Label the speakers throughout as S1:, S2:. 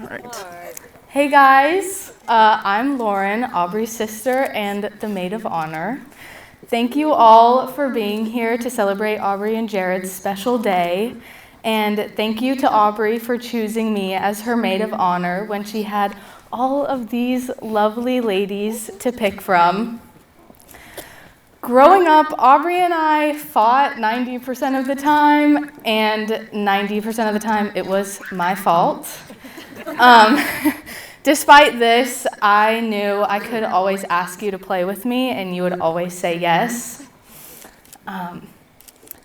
S1: Right. Hey guys, I'm Lauren, Aubrey's sister and the maid of honor. Thank you all for being here to celebrate Aubrey and Jared's special day. And thank you to Aubrey for choosing me as her maid of honor when she had all of these lovely ladies to pick from. Growing up, Aubrey and I fought 90% of the time, and 90% of the time it was my fault. Despite this, I knew I could always ask you to play with me, and you would always say yes.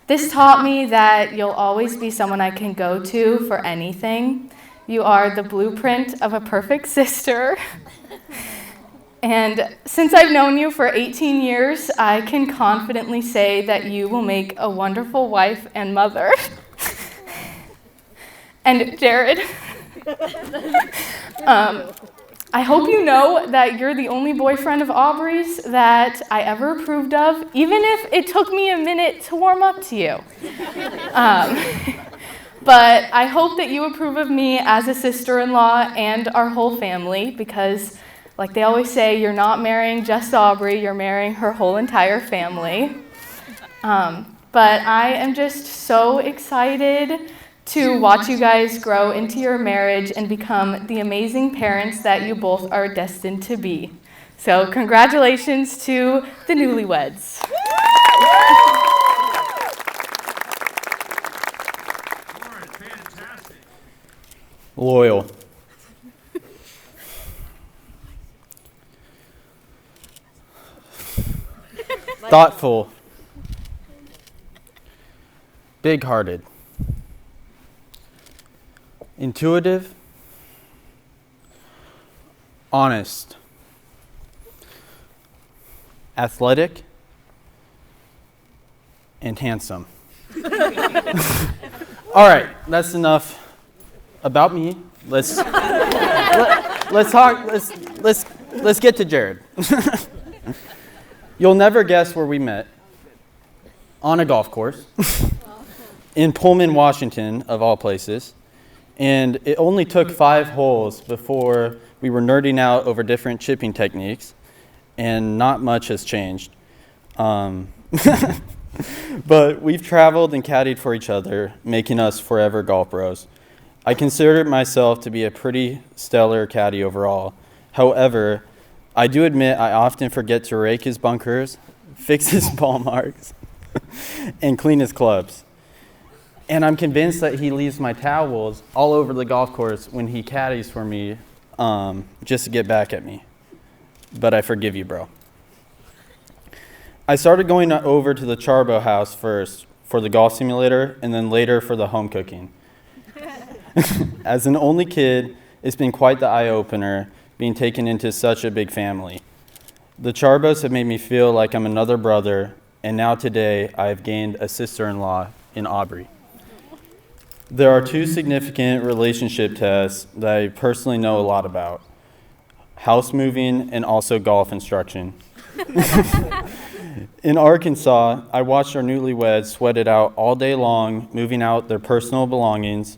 S1: This taught me that you'll always be someone I can go to for anything. You are the blueprint of a perfect sister. And since I've known you for 18 years, I can confidently say that you will make a wonderful wife and mother. And Jared, I hope you know that you're the only boyfriend of Aubrey's that I ever approved of, even if it took me a minute to warm up to you. But I hope that you approve of me as a sister-in-law and our whole family, because like they always say, you're not marrying just Aubrey, you're marrying her whole entire family. But I am just so excited to watch you guys grow into your marriage and become the amazing parents that you both are destined to be. So congratulations to the newlyweds.
S2: Loyal. Thoughtful. Big-hearted. Intuitive. Honest. Athletic. And handsome. All right, that's enough about me. Let's get to Jared. You'll never guess where we met. On a golf course. In Pullman, Washington, of all places. And it only took 5 holes before we were nerding out over different chipping techniques, and not much has changed. But we've traveled and caddied for each other, making us forever golf bros. I consider myself to be a pretty stellar caddy overall. However, I do admit I often forget to rake his bunkers, fix his ball marks, and clean his clubs. And I'm convinced that he leaves my towels all over the golf course when he caddies for me, just to get back at me. But I forgive you, bro. I started going over to the Charbo house first for the golf simulator, and then later for the home cooking. As an only kid, it's been quite the eye-opener being taken into such a big family. The Charbos have made me feel like I'm another brother, and now today I have gained a sister-in-law in Aubrey. There are 2 significant relationship tests that I personally know a lot about: house moving and also golf instruction. In Arkansas, I watched our newlyweds sweat it out all day long, moving out their personal belongings.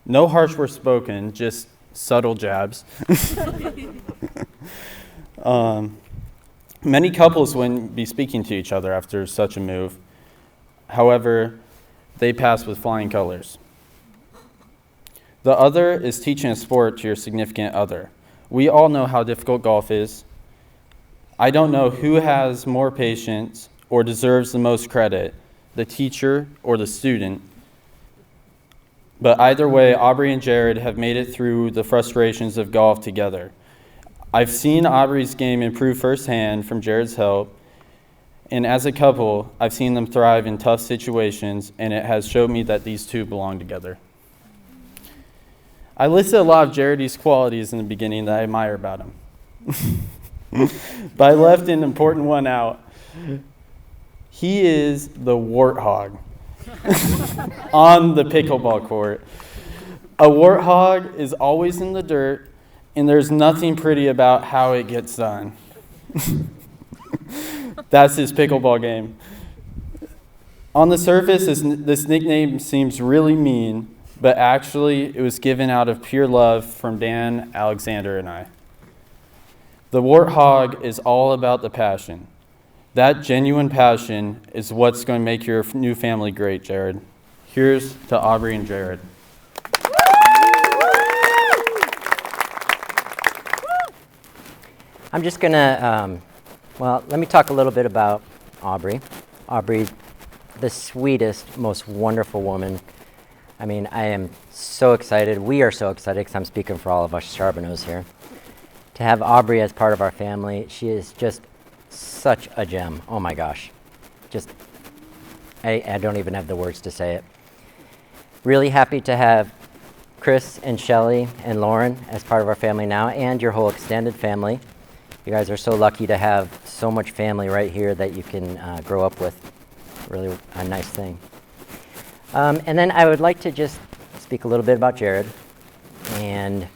S2: No harsh words spoken, just subtle jabs. Many couples wouldn't be speaking to each other after such a move. However, they passed with flying colors. The other is teaching a sport to your significant other. We all know how difficult golf is. I don't know who has more patience or deserves the most credit, the teacher or the student. But either way, Aubrey and Jared have made it through the frustrations of golf together. I've seen Aubrey's game improve firsthand from Jared's help, and as a couple, I've seen them thrive in tough situations, and it has showed me that these 2 belong together. I listed a lot of Jared's qualities in the beginning that I admire about him. But I left an important one out. He is the warthog on the pickleball court. A warthog is always in the dirt, and there's nothing pretty about how it gets done. That's his pickleball game. On the surface, this nickname seems really mean, but actually it was given out of pure love from Dan, Alexander, and I. The Warthog is all about the passion. That genuine passion is what's going to make your new family great, Jared. Here's to Aubrey and Jared.
S3: I'm just going to, let me talk a little bit about Aubrey. Aubrey, the sweetest, most wonderful woman. I mean, I am so excited. We are so excited, because I'm speaking for all of us Charbonneaus here, to have Aubrey as part of our family. She is just such a gem. Oh my gosh. I don't even have the words to say it. Really happy to have Chris and Shelly and Lauren as part of our family now, and your whole extended family. You guys are so lucky to have so much family right here that you can grow up with. Really a nice thing. And then I would like to just speak a little bit about Jared. And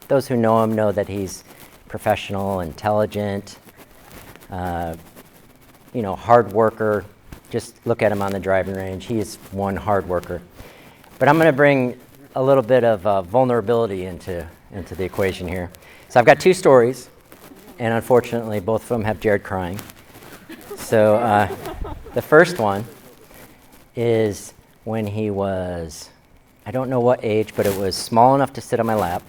S3: those who know him know that he's professional, intelligent, hard worker. Just look at him on the driving range. He is one hard worker. But I'm going to bring a little bit of vulnerability into the equation here. So I've got two stories, and unfortunately both of them have Jared crying. So the first one is when he was, I don't know what age, but it was small enough to sit on my lap,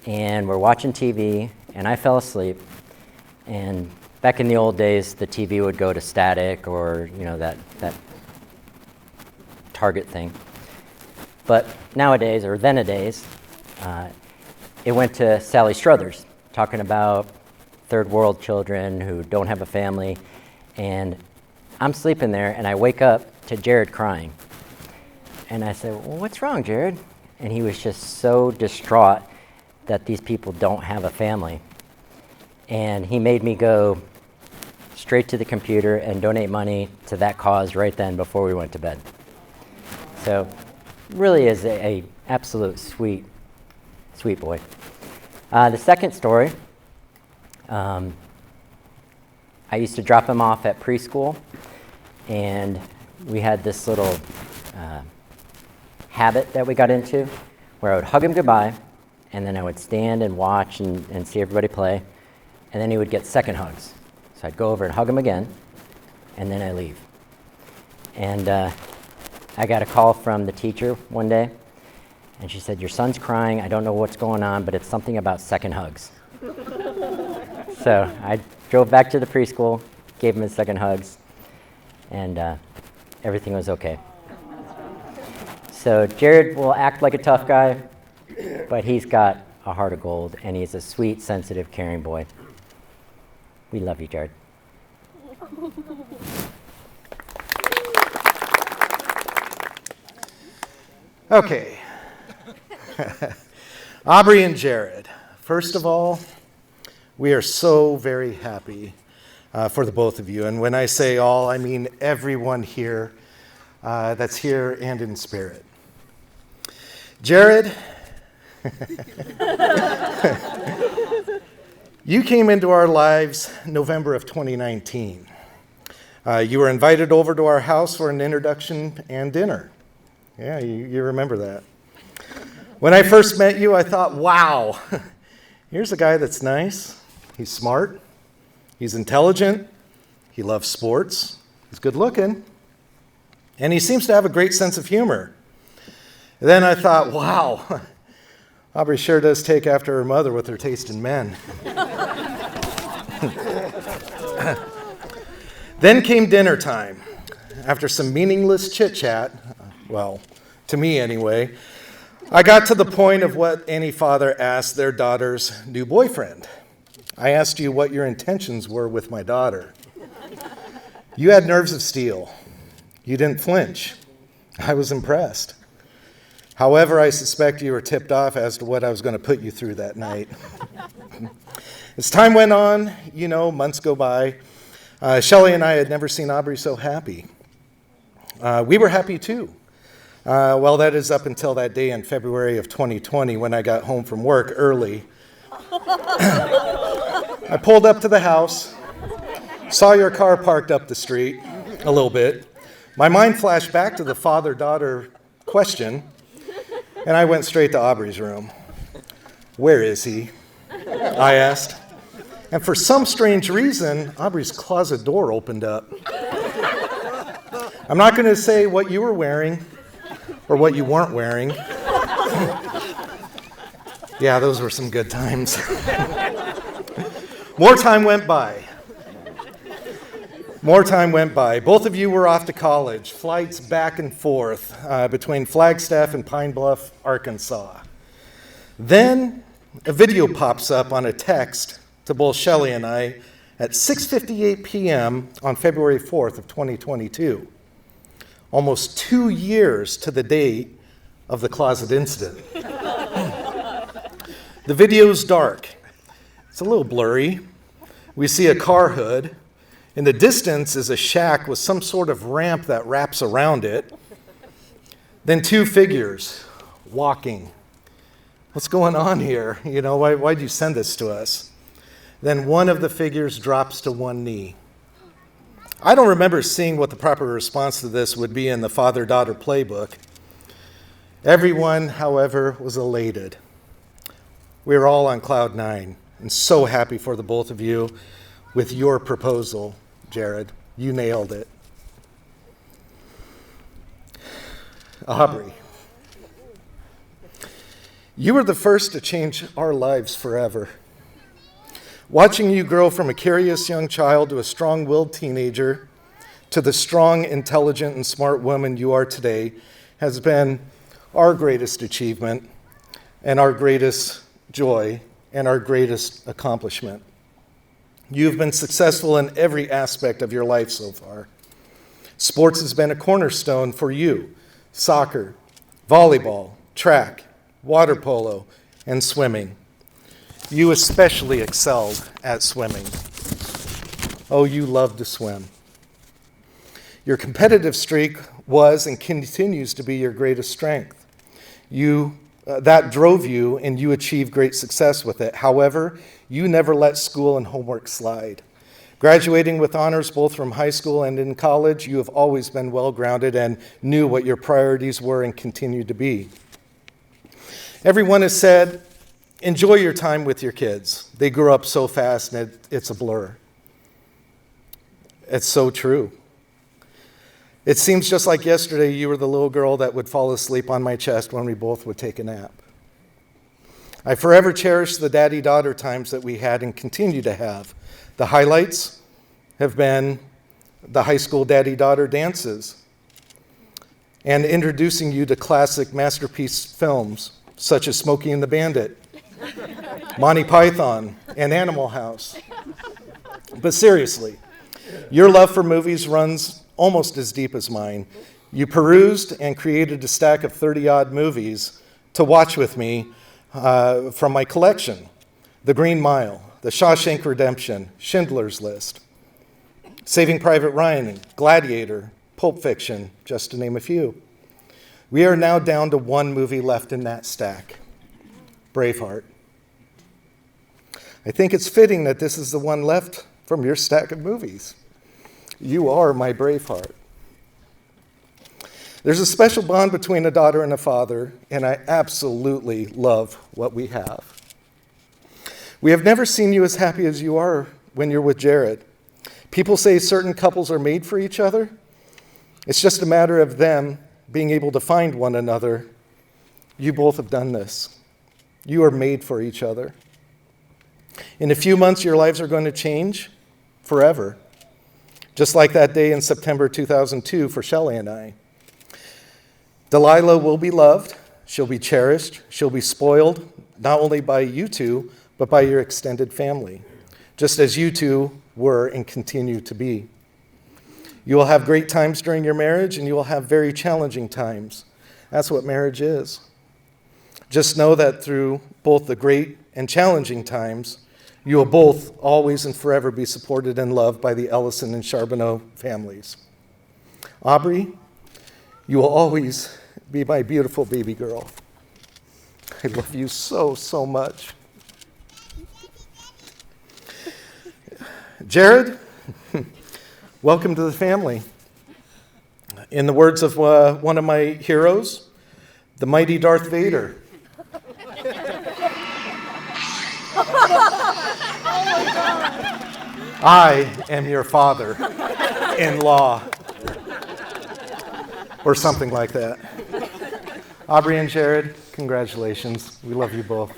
S3: and we're watching TV, and I fell asleep. And back in the old days, the TV would go to static, or that target thing. But nowadays, or then-a-days, it went to Sally Struthers, talking about third world children who don't have a family. And I'm sleeping there, and I wake up to Jared crying. And I said, well, what's wrong, Jared? And he was just so distraught that these people don't have a family. And he made me go straight to the computer and donate money to that cause right then before we went to bed. So really is a absolute sweet boy. The second story, I used to drop him off at preschool, and we had this little habit that we got into where I would hug him goodbye, and then I would stand and watch and see everybody play, and then he would get second hugs. So I'd go over and hug him again, and then I leave. And I got a call from the teacher one day, and she said, your son's crying. I don't know what's going on, but it's something about second hugs. So I drove back to the preschool, gave him his second hugs, and everything was okay. So Jared will act like a tough guy, but he's got a heart of gold, and he's a sweet, sensitive, caring boy. We love you, Jared.
S4: Okay. Aubrey and Jared, first of all, we are so very happy for the both of you. And when I say all, I mean everyone here that's here and in spirit. Jared, you came into our lives November of 2019. You were invited over to our house for an introduction and dinner. Yeah, you remember that. When I first met you, I thought, wow, here's a guy that's nice, he's smart, he's intelligent, he loves sports, he's good looking, and he seems to have a great sense of humor. Then I thought, wow, Aubrey sure does take after her mother with her taste in men. Then came dinner time. After some meaningless chit-chat, well, to me anyway, I got to the point of what any father asks their daughter's new boyfriend. I asked you what your intentions were with my daughter. You had nerves of steel. You didn't flinch. I was impressed. However, I suspect you were tipped off as to what I was going to put you through that night. As time went on, months go by, Shelly and I had never seen Aubrey so happy. We were happy too. Well, that is up until that day in February of 2020 when I got home from work early. I pulled up to the house, saw your car parked up the street a little bit. My mind flashed back to the father-daughter question, And I went straight to Aubrey's room. "Where is he?" I asked. And for some strange reason, Aubrey's closet door opened up. I'm not going to say what you were wearing or what you weren't wearing. Yeah, those were some good times. More time went by. Both of you were off to college, flights back and forth between Flagstaff and Pine Bluff, Arkansas. Then a video pops up on a text to both Shelley and I at 6:58 p.m. on February 4th of 2022, almost 2 years to the date of the closet incident. The video's dark. It's a little blurry. We see a car hood. In the distance is a shack with some sort of ramp that wraps around it. Then two figures walking. What's going on here? You know, why'd you send this to us? Then one of the figures drops to one knee. I don't remember seeing what the proper response to this would be in the father-daughter playbook. Everyone, however, was elated. We were all on cloud nine and so happy for the both of you with your proposal, Jared. You nailed it. Aubrey, you were the first to change our lives forever. Watching you grow from a curious young child to a strong-willed teenager to the strong, intelligent, and smart woman you are today has been our greatest achievement and our greatest joy and our greatest accomplishment. You've been successful in every aspect of your life so far. Sports has been a cornerstone for you. Soccer, volleyball, track, water polo, and swimming. You especially excelled at swimming. Oh, you love to swim. Your competitive streak was and continues to be your greatest strength. That drove you, and you achieved great success with it. However, you never let school and homework slide. Graduating with honors both from high school and in college, you have always been well-grounded and knew what your priorities were and continue to be. Everyone has said, enjoy your time with your kids. They grow up so fast and it's a blur. It's so true. It seems just like yesterday you were the little girl that would fall asleep on my chest when we both would take a nap. I forever cherish the daddy-daughter times that we had and continue to have. The highlights have been the high school daddy-daughter dances and introducing you to classic masterpiece films such as Smokey and the Bandit, Monty Python, and Animal House. But seriously, your love for movies runs almost as deep as mine. You perused and created a stack of 30-odd movies to watch with me from my collection. The Green Mile, The Shawshank Redemption, Schindler's List, Saving Private Ryan, Gladiator, Pulp Fiction, just to name a few. We are now down to one movie left in that stack, Braveheart. I think it's fitting that this is the one left from your stack of movies. You are my Braveheart. There's a special bond between a daughter and a father, and I absolutely love what we have. We have never seen you as happy as you are when you're with Jared. People say certain couples are made for each other. It's just a matter of them being able to find one another. You both have done this. You are made for each other. In a few months, your lives are going to change forever, just like that day in September 2002 for Shelley and I. Delilah will be loved, she'll be cherished, she'll be spoiled, not only by you two, but by your extended family, just as you two were and continue to be. You will have great times during your marriage, and you will have very challenging times. That's what marriage is. Just know that through both the great and challenging times, you will both always and forever be supported and loved by the Ellison and Charbonneau families. Aubrey, you will always be my beautiful baby girl. I love you so, so much. Jared, welcome to the family. In the words of one of my heroes, the mighty Darth Vader. I am your father-in-law. Or something like that. Aubrey and Jared, congratulations. We love you both.